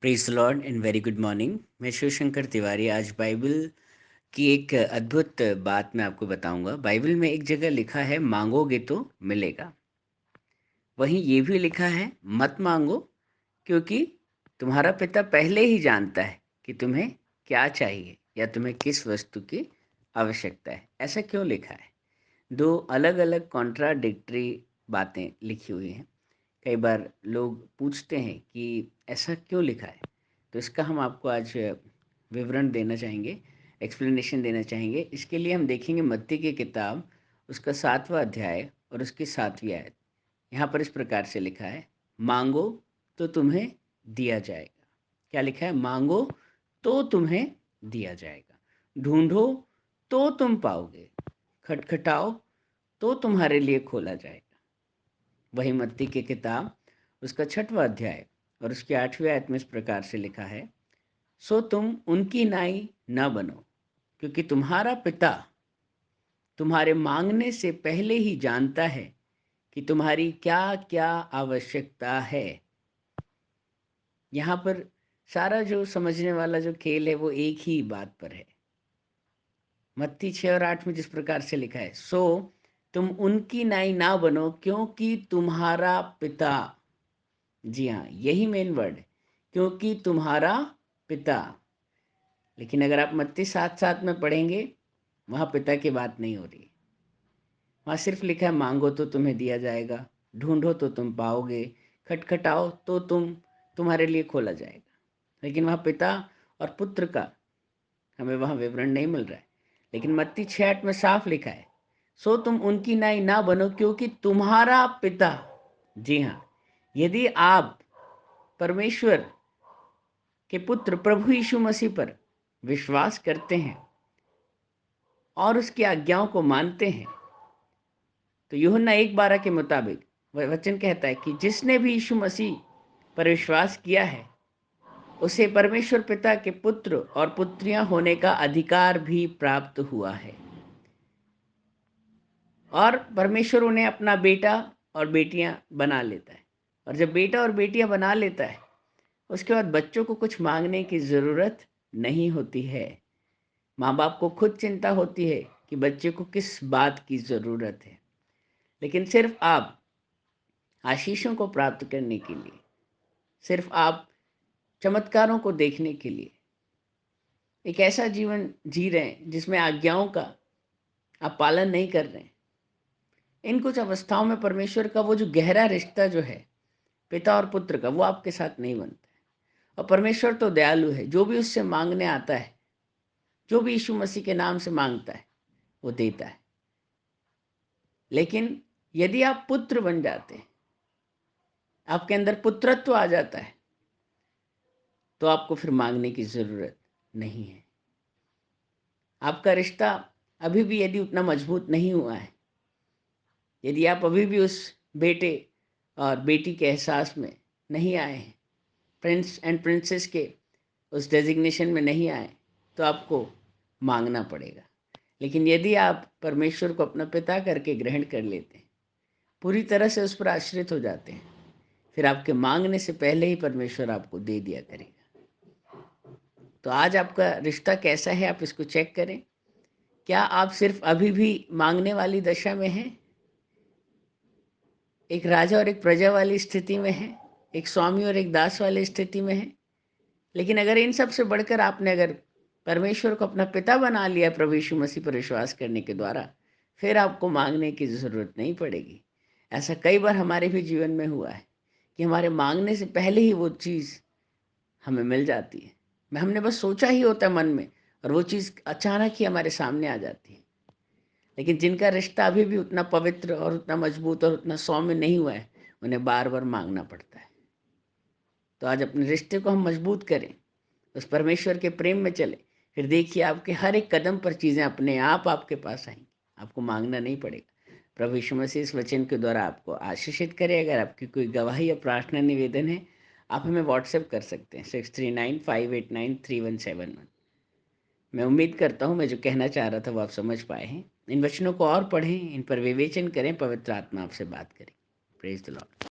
Praise the Lord and very good morning. मैं शिवशंकर तिवारी आज Bible की एक अद्भुत बात मैं आपको बताऊंगा। बाइबल में एक जगह लिखा है मांगोगे तो मिलेगा। वहीं ये भी लिखा है मत मांगो, क्योंकि तुम्हारा पिता पहले ही जानता है कि तुम्हें क्या चाहिए या तुम्हें किस वस्तु की आवश्यकता है। ऐसा क्यों लिखा है? दो अलग अलग कॉन्ट्राडिक्टरी बातें लिखी हुई हैं। कई बार लोग पूछते हैं कि ऐसा क्यों लिखा है, तो इसका हम आपको आज विवरण देना चाहेंगे, एक्सप्लेनेशन देना चाहेंगे। इसके लिए हम देखेंगे मत्ती की किताब, उसका 7वां अध्याय और उसकी 7वीं आयत। यहाँ पर इस प्रकार से लिखा है, मांगो तो तुम्हें दिया जाएगा। क्या लिखा है? मांगो तो तुम्हें दिया जाएगा, ढूंढो तो तुम पाओगे, खटखटाओ तो तुम्हारे लिए खोला जाएगा। वही मत्ती की किताब, उसका 6वां अध्याय और उसकी 8वीं आयत में इस प्रकार से लिखा है, सो तुम उनकी नाई न बनो, क्योंकि तुम्हारा पिता तुम्हारे मांगने से पहले ही जानता है कि तुम्हारी क्या क्या आवश्यकता है। यहाँ पर सारा जो समझने वाला जो खेल है वो एक ही बात पर है। मत्ती 6 और 8 में जिस प्रकार से लिखा है, सो तुम उनकी नाई ना बनो, क्योंकि तुम्हारा पिता, जी हाँ, यही मेन वर्ड है, क्योंकि तुम्हारा पिता। लेकिन अगर आप मत्ती 7:7 में पढ़ेंगे, वहाँ पिता की बात नहीं हो रही। वहाँ सिर्फ लिखा है मांगो तो तुम्हें दिया जाएगा, ढूंढो तो तुम पाओगे, खटखटाओ तो तुम्हारे लिए खोला जाएगा। लेकिन वहाँ पिता और पुत्र का हमें वहाँ विवरण नहीं मिल रहा है। लेकिन मत्ती 6:8 में साफ लिखा है, सो तुम उनकी नाई ना बनो, क्योंकि तुम्हारा पिता, जी हाँ, यदि आप परमेश्वर के पुत्र प्रभु यीशु मसीह पर विश्वास करते हैं और उसकी आज्ञाओं को मानते हैं, तो यूहन्ना 1:12 के मुताबिक वचन कहता है कि जिसने भी यीशु मसीह पर विश्वास किया है, उसे परमेश्वर पिता के पुत्र और पुत्रियां होने का अधिकार भी प्राप्त हुआ है, और परमेश्वर उन्हें अपना बेटा और बेटियां बना लेता है। और जब बेटा और बेटियां बना लेता है, उसके बाद बच्चों को कुछ मांगने की ज़रूरत नहीं होती है। माँ बाप को खुद चिंता होती है कि बच्चे को किस बात की ज़रूरत है। लेकिन सिर्फ आप आशीषों को प्राप्त करने के लिए, सिर्फ आप चमत्कारों को देखने के लिए एक ऐसा जीवन जी रहे हैं जिसमें आज्ञाओं का आप पालन नहीं कर रहे हैं, इन कुछ अवस्थाओं में परमेश्वर का वो जो गहरा रिश्ता जो है पिता और पुत्र का, वो आपके साथ नहीं बनता है। और परमेश्वर तो दयालु है, जो भी उससे मांगने आता है, जो भी यीशु मसीह के नाम से मांगता है, वो देता है। लेकिन यदि आप पुत्र बन जाते हैं, आपके अंदर पुत्रत्व आ जाता है, तो आपको फिर मांगने की ज़रूरत नहीं है। आपका रिश्ता अभी भी यदि उतना मजबूत नहीं हुआ है, यदि आप अभी भी उस बेटे और बेटी के एहसास में नहीं आए हैं, प्रिंस एंड प्रिंसेस के उस डेजिग्नेशन में नहीं आए, तो आपको मांगना पड़ेगा। लेकिन यदि आप परमेश्वर को अपना पिता करके ग्रहण कर लेते हैं, पूरी तरह से उस पर आश्रित हो जाते हैं, फिर आपके मांगने से पहले ही परमेश्वर आपको दे दिया करेगा। तो आज आपका रिश्ता कैसा है, आप इसको चेक करें। क्या आप सिर्फ अभी भी मांगने वाली दशा में हैं, एक राजा और एक प्रजा वाली स्थिति में हैं, एक स्वामी और एक दास वाली स्थिति में हैं? लेकिन अगर इन सब से बढ़कर आपने अगर परमेश्वर को अपना पिता बना लिया प्रभु यीशु मसीह पर विश्वास करने के द्वारा, फिर आपको मांगने की ज़रूरत नहीं पड़ेगी। ऐसा कई बार हमारे भी जीवन में हुआ है कि हमारे मांगने से पहले ही वो चीज़ हमें मिल जाती है। हमने बस सोचा ही होता है मन में, और वो चीज़ अचानक ही हमारे सामने आ जाती है। लेकिन जिनका रिश्ता अभी भी उतना पवित्र और उतना मजबूत और उतना सौम्य नहीं हुआ है, उन्हें बार बार मांगना पड़ता है। तो आज अपने रिश्ते को हम मजबूत करें, उस परमेश्वर के प्रेम में चले, फिर देखिए आपके हर एक कदम पर चीज़ें अपने आप आपके पास आएंगी, आपको मांगना नहीं पड़ेगा। प्रभु यीशु मसीह इस वचन के द्वारा आपको आशीषित करे। अगर आपकी कोई गवाही या प्रार्थना निवेदन है, आप हमें व्हाट्सएप कर सकते हैं 6395893171। मैं उम्मीद करता हूँ मैं जो कहना चाह रहा था वो आप समझ पाए हैं। इन वचनों को और पढ़ें, इन पर विवेचन करें, पवित्र आत्मा आपसे बात करें। Praise the Lord.